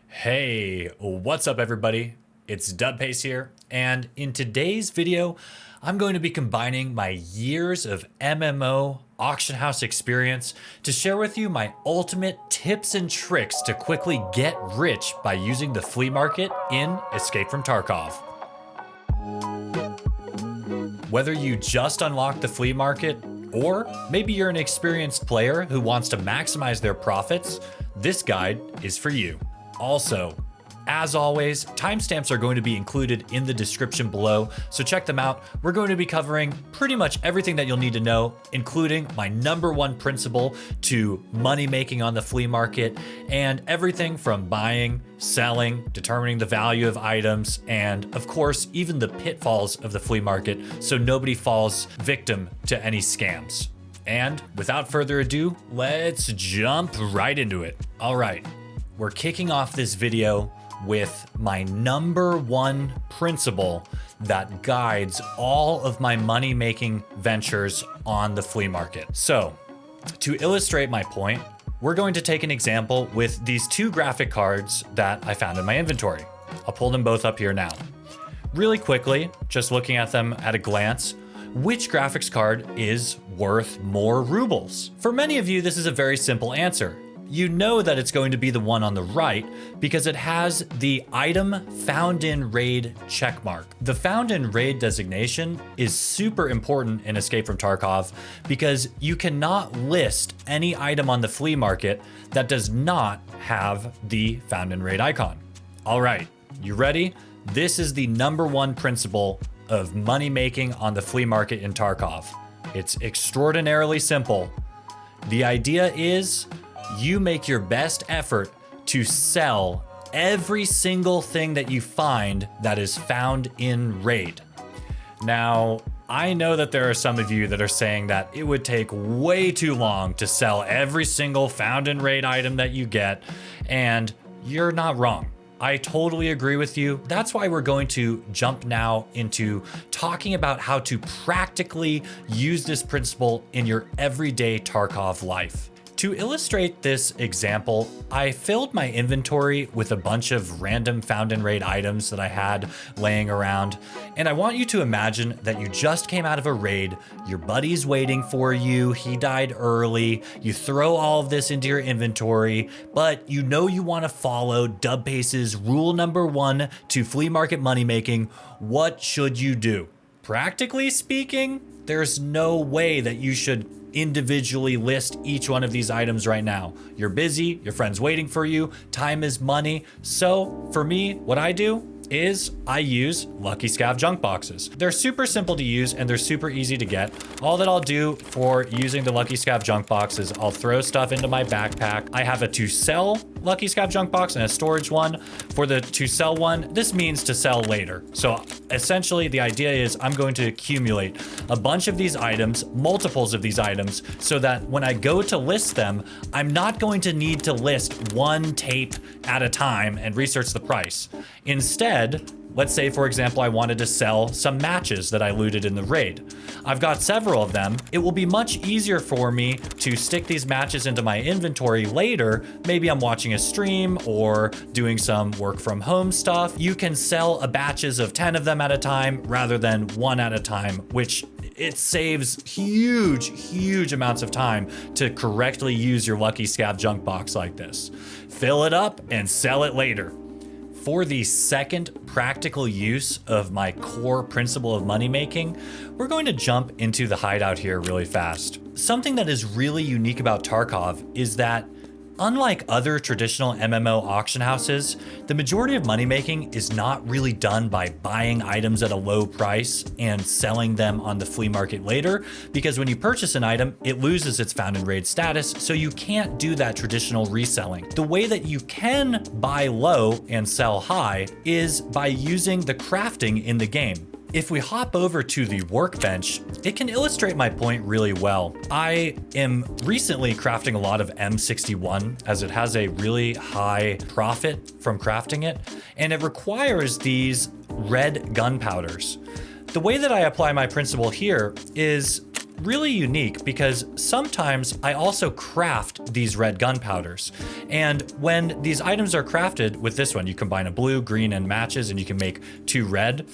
Hey, what's up everybody? It's Dubpace here, and in today's video, I'm going to be combining my years of MMO auction house experience to share with you my ultimate tips and tricks to quickly get rich by using the flea market in Escape from Tarkov. Whether you just unlocked the flea market, or maybe you're an experienced player who wants to maximize their profits, this guide is for you. Also, as always, timestamps are going to be included in the description below, so check them out. We're going to be covering pretty much everything that you'll need to know, including my #1 principle to money making on the flea market, and everything from buying, selling, determining the value of items, and of course, even the pitfalls of the flea market, so nobody falls victim to any scams. And without further ado, let's jump right into it. All right. We're kicking off this video with my #1 principle that guides all of my money-making ventures on the flea market. So, to illustrate my point, we're going to take an example with these two graphic cards that I found in my inventory. I'll pull them both up here now. Really quickly, just looking at them at a glance, which graphics card is worth more rubles? For many of you, this is a very simple answer. You know that it's going to be the one on the right because it has the item found in raid checkmark. The found in raid designation is super important in Escape from Tarkov because you cannot list any item on the flea market that does not have the found in raid icon. All right, you ready? This is the #1 principle of money making on the flea market in Tarkov. It's extraordinarily simple. The idea is you make your best effort to sell every single thing that you find that is found in raid. Now, I know that there are some of you that are saying that it would take way too long to sell every single found in raid item that you get, and you're not wrong. I totally agree with you. That's why we're going to jump now into talking about how to practically use this principle in your everyday Tarkov life. To illustrate this example, I filled my inventory with a bunch of random found in raid items that I had laying around. And I want you to imagine that you just came out of a raid, your buddy's waiting for you, he died early, you throw all of this into your inventory, but you know you want to follow Dubpace's rule #1 to flea market money making. What should you do? Practically speaking, there's no way that you should individually list each one of these items right now. You're busy, your friend's waiting for you, time is money. So for me, what I do is I use Lucky Scav Junkboxes. They're super simple to use and they're super easy to get. All that I'll do for using the Lucky Scav Junkbox is I'll throw stuff into my backpack. I have a to sell Lucky Scav Junkbox and a storage one. For the to sell one, this means to sell later. So essentially the idea is I'm going to accumulate a bunch of these items, multiples of these items, so that when I go to list them, I'm not going to need to list one tape at a time and research the price. Instead, let's say, for example, I wanted to sell some matches that I looted in the raid. I've got several of them. It will be much easier for me to stick these matches into my inventory later. Maybe I'm watching a stream or doing some work from home stuff. You can sell a batches of 10 of them at a time rather than one at a time, which it saves huge amounts of time to correctly use your Lucky Scav junk box like this. Fill it up and sell it later. For the second practical use of my core principle of money making, we're going to jump into the hideout here really fast. Something that is really unique about Tarkov is that unlike other traditional MMO auction houses, the majority of money making is not really done by buying items at a low price and selling them on the flea market later, because when you purchase an item, it loses its found in raid status, so you can't do that traditional reselling. The way that you can buy low and sell high is by using the crafting in the game. If we hop over to the workbench, it can illustrate my point really well. I am recently crafting a lot of M61 as it has a really high profit from crafting it, and it requires these red gunpowders. The way that I apply my principle here is really unique because sometimes I also craft these red gunpowders. And when these items are crafted with this one, you combine a blue, green, and matches, and you can make 2 red.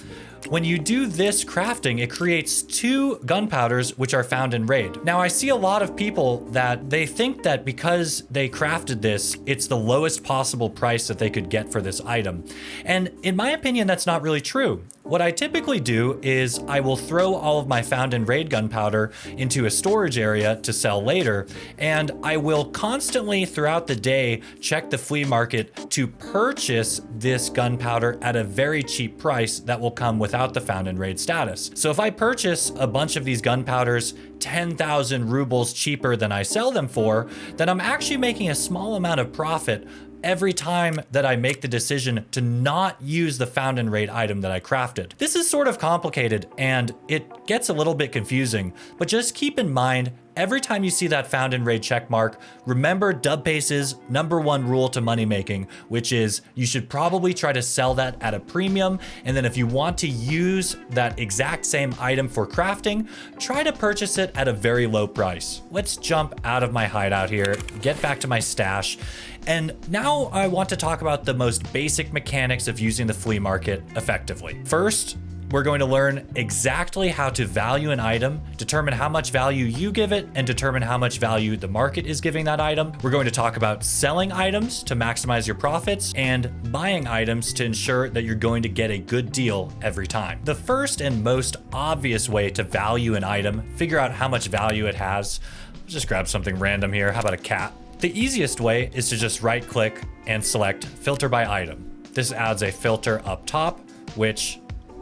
When you do this crafting, it creates 2 gunpowders, which are found in raid. Now, I see a lot of people that they think that because they crafted this, it's the lowest possible price that they could get for this item. And in my opinion, that's not really true. What I typically do is I will throw all of my found in raid gunpowder into a storage area to sell later, and I will constantly throughout the day check the flea market to purchase this gunpowder at a very cheap price that will come without the found in raid status. So if I purchase a bunch of these gunpowders 10,000 rubles cheaper than I sell them for, then I'm actually making a small amount of profit every time that I make the decision to not use the found in raid item that I crafted. This is sort of complicated and it gets a little bit confusing, but just keep in mind, every time you see that found in raid check mark, remember Dubpace's #1 rule to money making, which is you should probably try to sell that at a premium. And then if you want to use that exact same item for crafting, try to purchase it at a very low price. Let's jump out of my hideout here, get back to my stash. And now I want to talk about the most basic mechanics of using the flea market effectively. First, we're going to learn exactly how to value an item, determine how much value you give it, and determine how much value the market is giving that item. We're going to talk about selling items to maximize your profits and buying items to ensure that you're going to get a good deal every time. The first and most obvious way to value an item, figure out how much value it has. Let's just grab something random here. How about a cat? The easiest way is to just right click and select filter by item. This adds a filter up top, which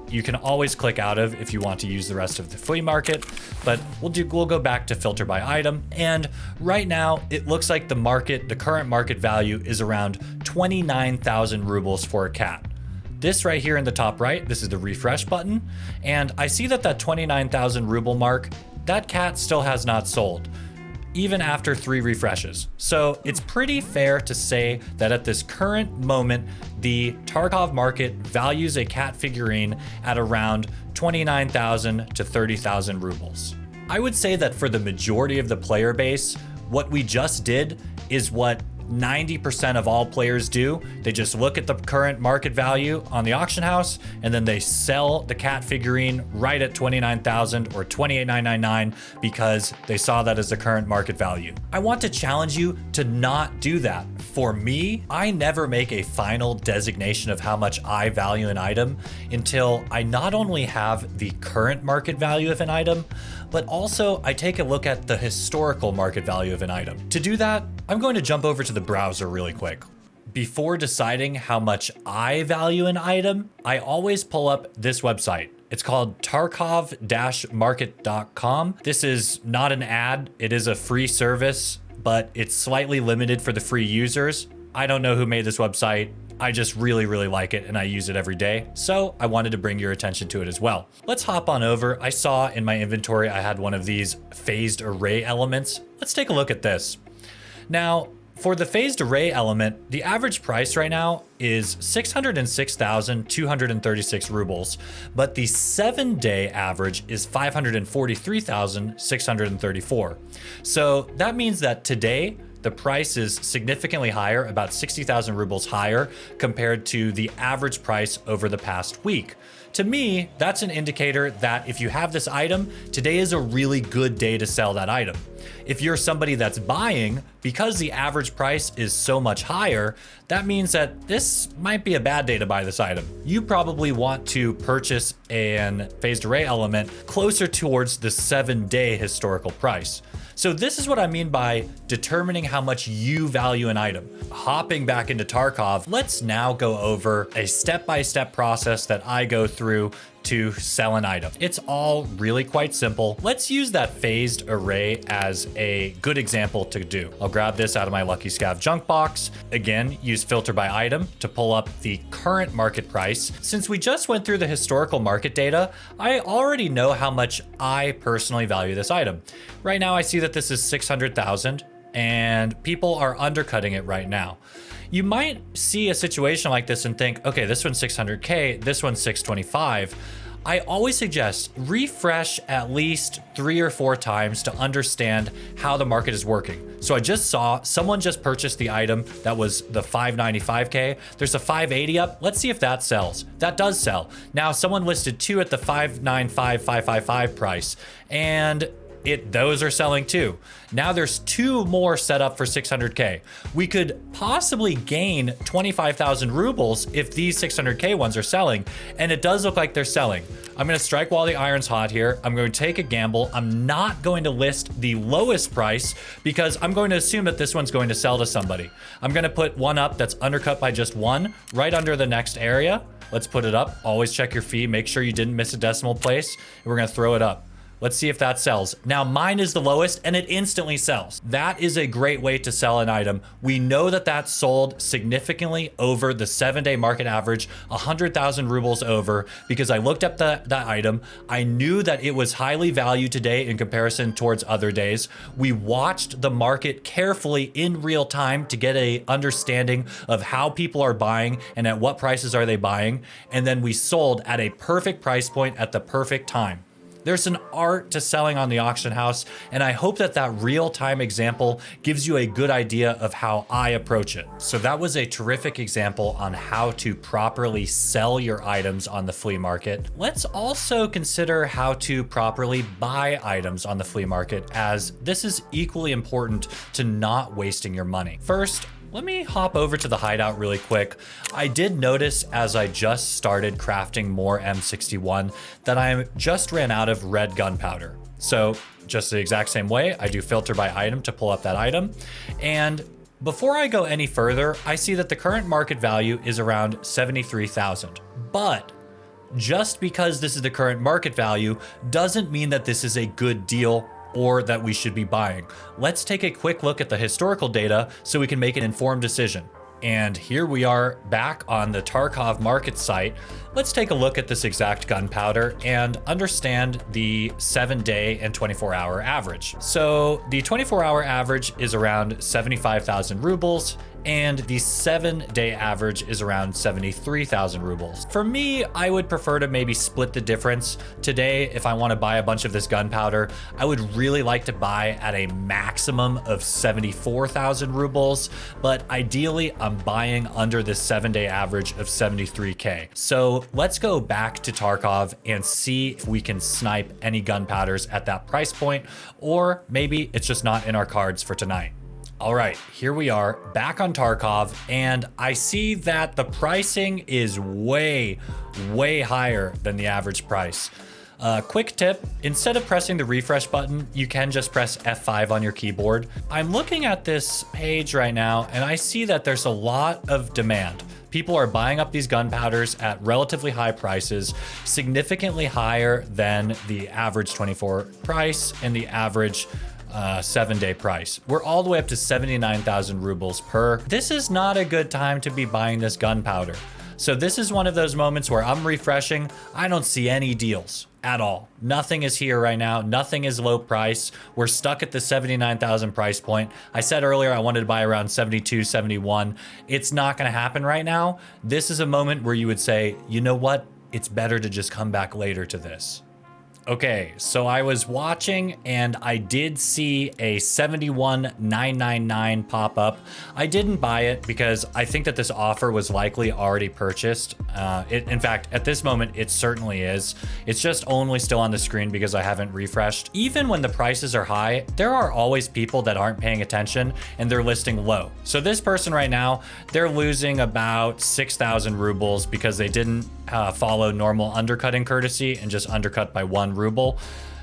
you can always click out of if you want to use the rest of the flea market, but we'll go back to filter by item. And right now it looks like the current market value is around 29,000 rubles for a cat. This right here in the top right, this is the refresh button. And I see that 29,000 ruble mark, that cat still has not sold, even after 3 refreshes. So it's pretty fair to say that at this current moment, the Tarkov market values a cat figurine at around 29,000 to 30,000 rubles. I would say that for the majority of the player base, what we just did is what 90% of all players do. They just look at the current market value on the auction house and then they sell the cat figurine right at 29,000 or 28,999 because they saw that as the current market value. I want to challenge you to not do that. For me, I never make a final designation of how much I value an item until I not only have the current market value of an item, but also I take a look at the historical market value of an item. To do that, I'm going to jump over to the browser really quick. Before deciding how much I value an item, I always pull up this website. It's called Tarkov-market.com. This is not an ad, it is a free service, but it's slightly limited for the free users. I don't know who made this website. I just really like it and I use it every day. So I wanted to bring your attention to it as well. Let's hop on over. I saw in my inventory, I had one of these phased array elements. Let's take a look at this. Now, for the phased array element, the average price right now is 606,236 rubles, but the 7-day average is 543,634. So that means that today, the price is significantly higher, about 60,000 rubles higher compared to the average price over the past week. To me, that's an indicator that if you have this item, today is a really good day to sell that item. If you're somebody that's buying, because the average price is so much higher, that means that this might be a bad day to buy this item. You probably want to purchase an phased array element closer towards the 7-day historical price. So this is what I mean by determining how much you value an item. Hopping back into Tarkov, let's now go over a step-by-step process that I go through to sell an item. It's all really quite simple. Let's use that phased array as a good example to do. I'll grab this out of my Lucky Scav Junkbox. Again, use filter by item to pull up the current market price. Since we just went through the historical market data, I already know how much I personally value this item. Right now, I see that this is 600,000 and people are undercutting it right now. You might see a situation like this and think, okay, this one's 600K, this one's 625. I always suggest refresh at least 3 or 4 times to understand how the market is working. So I just saw someone just purchased the item that was the 595K. There's a 580 up. Let's see if that sells. That does sell. Now someone listed 2 at the 595 price, and those are selling too. Now there's 2 more set up for 600K. We could possibly gain 25,000 rubles if these 600K ones are selling, and it does look like they're selling. I'm gonna strike while the iron's hot here. I'm going to take a gamble. I'm not going to list the lowest price because I'm going to assume that this one's going to sell to somebody. I'm gonna put one up that's undercut by just 1 right under the next area. Let's put it up. Always check your fee. Make sure you didn't miss a decimal place. And we're gonna throw it up. Let's see if that sells. Now mine is the lowest and it instantly sells. That is a great way to sell an item. We know that that sold significantly over the 7-day market average, 100,000 rubles over, because I looked up that item. I knew that it was highly valued today in comparison towards other days. We watched the market carefully in real time to get a understanding of how people are buying and at what prices are they buying. And then we sold at a perfect price point at the perfect time. There's an art to selling on the auction house, and I hope that that real-time example gives you a good idea of how I approach it. So that was a terrific example on how to properly sell your items on the flea market. Let's also consider how to properly buy items on the flea market, as this is equally important to not wasting your money. First, let me hop over to the hideout really quick. I did notice as I just started crafting more M61 that I just ran out of red gunpowder. So just the exact same way, I do filter by item to pull up that item. And before I go any further, I see that the current market value is around 73,000. But just because this is the current market value doesn't mean that this is a good deal or that we should be buying. Let's take a quick look at the historical data so we can make an informed decision. And here we are back on the Tarkov Market site. Let's take a look at this exact gunpowder and understand the 7-day and 24-hour average. So the 24-hour average is around 75,000 rubles, and the 7-day average is around 73,000 rubles. For me, I would prefer to maybe split the difference. Today, if I want to buy a bunch of this gunpowder, I would really like to buy at a maximum of 74,000 rubles, but ideally I'm buying under the 7-day average of 73K. So let's go back to Tarkov and see if we can snipe any gunpowders at that price point, or maybe it's just not in our cards for tonight. All right, here we are back on Tarkov, and I see that the pricing is way higher than the average price. Quick tip, instead of pressing the refresh button, you can just press F5 on your keyboard. I'm looking at this page right now, and I see that there's a lot of demand. People are buying up these gunpowders at relatively high prices, significantly higher than the average 24 price and the average 7-day price. We're all the way up to 79,000 rubles per. This is not a good time to be buying this gunpowder. So this is one of those moments where I'm refreshing. I don't see any deals at all. Nothing is here right now. Nothing is low price. We're stuck at the 79,000 price point. I said earlier I wanted to buy around 72, 71. It's not going to happen right now. This is a moment where you would say, you know what? It's better to just come back later to this. Okay, so I was watching and I did see a 71,999 pop up. I didn't buy it because I think that this offer was likely already purchased. In fact, at this moment, it certainly is. It's just only still on the screen because I haven't refreshed. Even when the prices are high, there are always people that aren't paying attention and they're listing low. So this person right now, they're losing about 6,000 rubles because they didn't follow normal undercutting courtesy and just undercut by 1 ruble.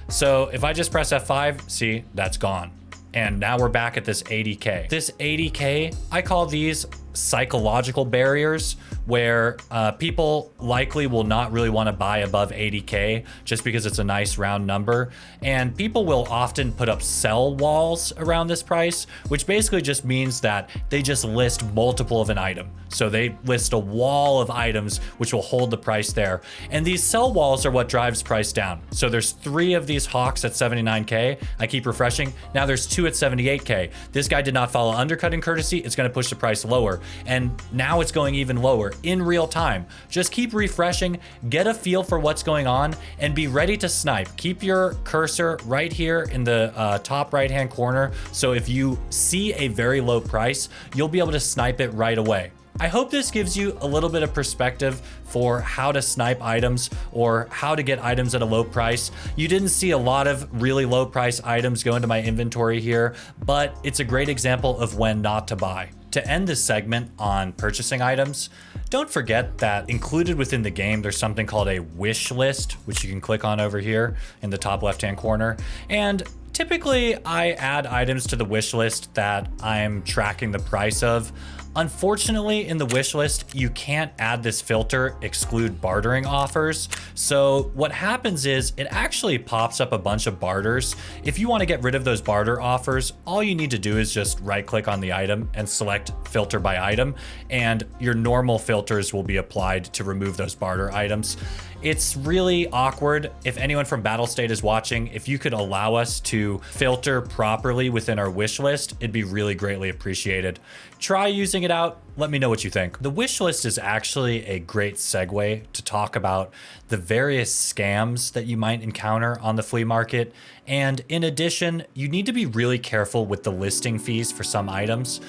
So if I just press F5, see, that's gone. And now we're back at this 80K. This 80K, I call these psychological barriers, where people likely will not really want to buy above 80K just because it's a nice round number. And people will often put up sell walls around this price, which basically just means that they just list multiple of an item. So they list a wall of items which will hold the price there. And these sell walls are what drives price down. So there's 3 of these hawks at 79K. I keep refreshing. Now there's 2 at 78K. This guy did not follow undercutting courtesy. It's going to push the price lower. lower, and now it's going even lower in real time. Just keep refreshing, get a feel for what's going on, and be ready to snipe. Keep your cursor right here in the top right hand corner, so if you see a very low price, you'll be able to snipe it right away. I hope this gives you a little bit of perspective for how to snipe items or how to get items at a low price. You didn't see a lot of really low price items go into my inventory here, but it's a great example of when not to buy. To end this segment on purchasing items, don't forget that included within the game, there's something called a wish list, which you can click on over here in the top left-hand corner. And typically I add items to the wish list that I'm tracking the price of. Unfortunately, in the wish list, you can't add this filter, exclude bartering offers. So what happens is it actually pops up a bunch of barters. If you want to get rid of those barter offers, all you need to do is just right click on the item and select filter by item, and your normal filters will be applied to remove those barter items. It's really awkward. If anyone from Battle State is watching, if you could allow us to filter properly within our wish list, it'd be really greatly appreciated. Try using it out. Let me know what you think. The wish list is actually a great segue to talk about the various scams that you might encounter on the flea market. And in addition, you need to be really careful with the listing fees for some items.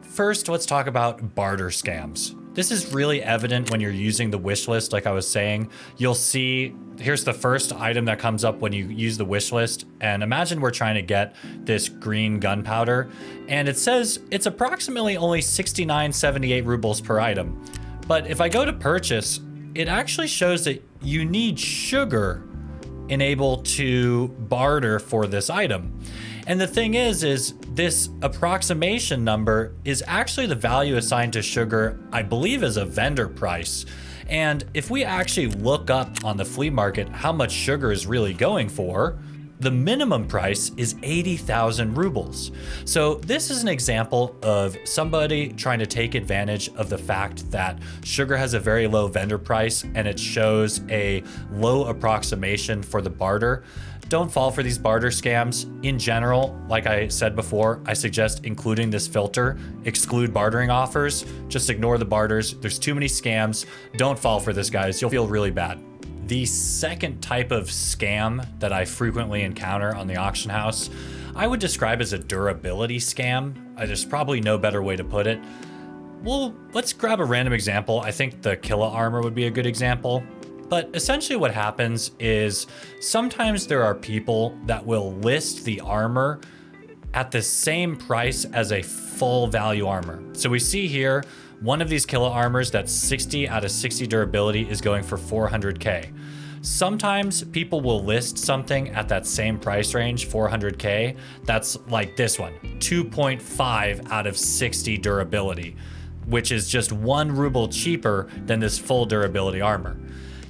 First, let's talk about barter scams. This is really evident when you're using the wish list. Like I was saying, you'll see, here's the first item that comes up when you use the wish list. And imagine we're trying to get this green gunpowder, and it says it's approximately only 69.78 rubles per item. But if I go to purchase, it actually shows that you need sugar enabled to barter for this item. And the thing is this approximation number is actually the value assigned to sugar, I believe, as a vendor price. And if we actually look up on the flea market how much sugar is really going for, the minimum price is 80,000 rubles. So this is an example of somebody trying to take advantage of the fact that sugar has a very low vendor price and it shows a low approximation for the barter. Don't fall for these barter scams. In general, like I said before, I suggest including this filter, exclude bartering offers, just ignore the barters. There's too many scams. Don't fall for this, guys. You'll feel really bad. The second type of scam that I frequently encounter on the auction house, I would describe as a durability scam. There's probably no better way to put it. Well, let's grab a random example. I think the Killa armor would be a good example. But essentially what happens is sometimes there are people that will list the armor at the same price as a full value armor. So we see here, one of these Killa armors that's 60 out of 60 durability is going for 400K. Sometimes people will list something at that same price range, 400K, that's like this one, 2.5 out of 60 durability, which is just 1 ruble cheaper than this full durability armor.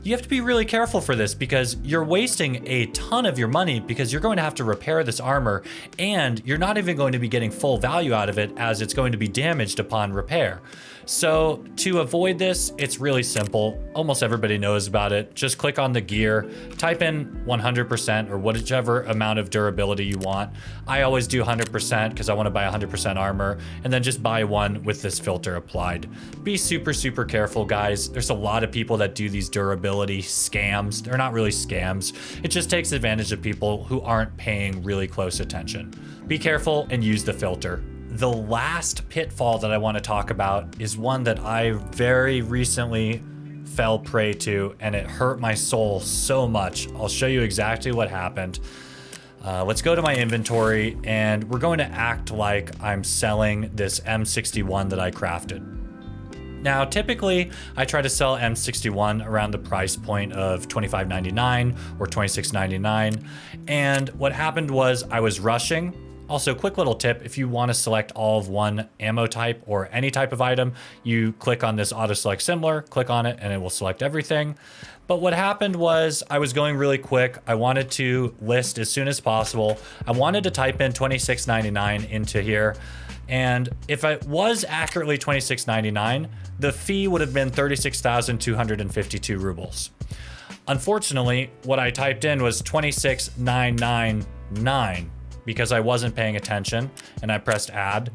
You have to be really careful for this because you're wasting a ton of your money because you're going to have to repair this armor and you're not even going to be getting full value out of it as it's going to be damaged upon repair. So to avoid this, it's really simple. Almost everybody knows about it. Just click on the gear, type in 100% or whichever amount of durability you want. I always do 100% because I want to buy 100% armor, and then just buy one with this filter applied. Be super, super careful, guys. There's a lot of people that do these durability scams. They're not really scams. It just takes advantage of people who aren't paying really close attention. Be careful and use the filter. The last pitfall that I want to talk about is one that I very recently fell prey to, and it hurt my soul so much. I'll show you exactly what happened. Let's go to my inventory, and we're going to act like I'm selling this M61 that I crafted. Now, typically, I try to sell M61 around the price point of $25.99 or $26.99, and what happened was I was rushing. Also, quick little tip, if you want to select all of one ammo type or any type of item, you click on this auto select similar, click on it, and it will select everything. But what happened was I was going really quick. I wanted to list as soon as possible. I wanted to type in $26.99 into here. And if it was accurately $26.99, the fee would have been 36,252 rubles. Unfortunately, what I typed in was 26,999. Because I wasn't paying attention and I pressed add,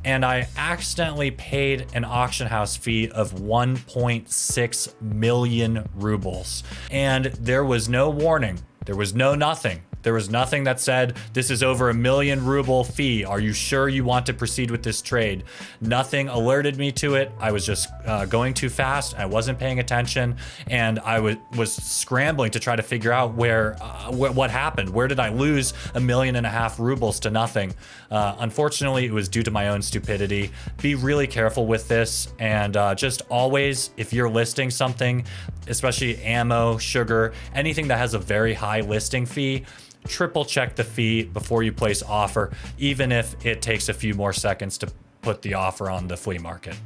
and I accidentally paid an auction house fee of 1.6 million rubles. And there was no warning. There was no nothing. There was nothing that said, this is over $1 million ruble fee. Are you sure you want to proceed with this trade? Nothing alerted me to it. I was just going too fast. I wasn't paying attention. And I was scrambling to try to figure out what happened. Where did I lose $1.5 million rubles to nothing? Unfortunately, it was due to my own stupidity. Be really careful with this. And just always, if you're listing something, especially ammo, sugar, anything that has a very high listing fee, triple check the fee before you place offer, even if it takes a few more seconds to put the offer on the flea market.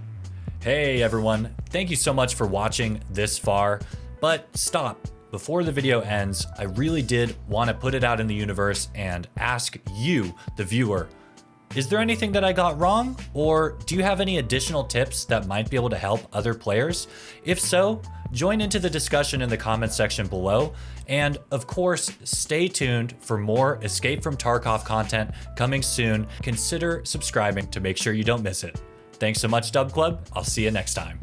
Hey everyone, thank you so much for watching this far, but stop. Before the video ends, I really did want to put it out in the universe and ask you, the viewer, is there anything that I got wrong? Or do you have any additional tips that might be able to help other players? If so, join into the discussion in the comment section below. And of course, stay tuned for more Escape from Tarkov content coming soon. Consider subscribing to make sure you don't miss it. Thanks so much, Dub Club. I'll see you next time.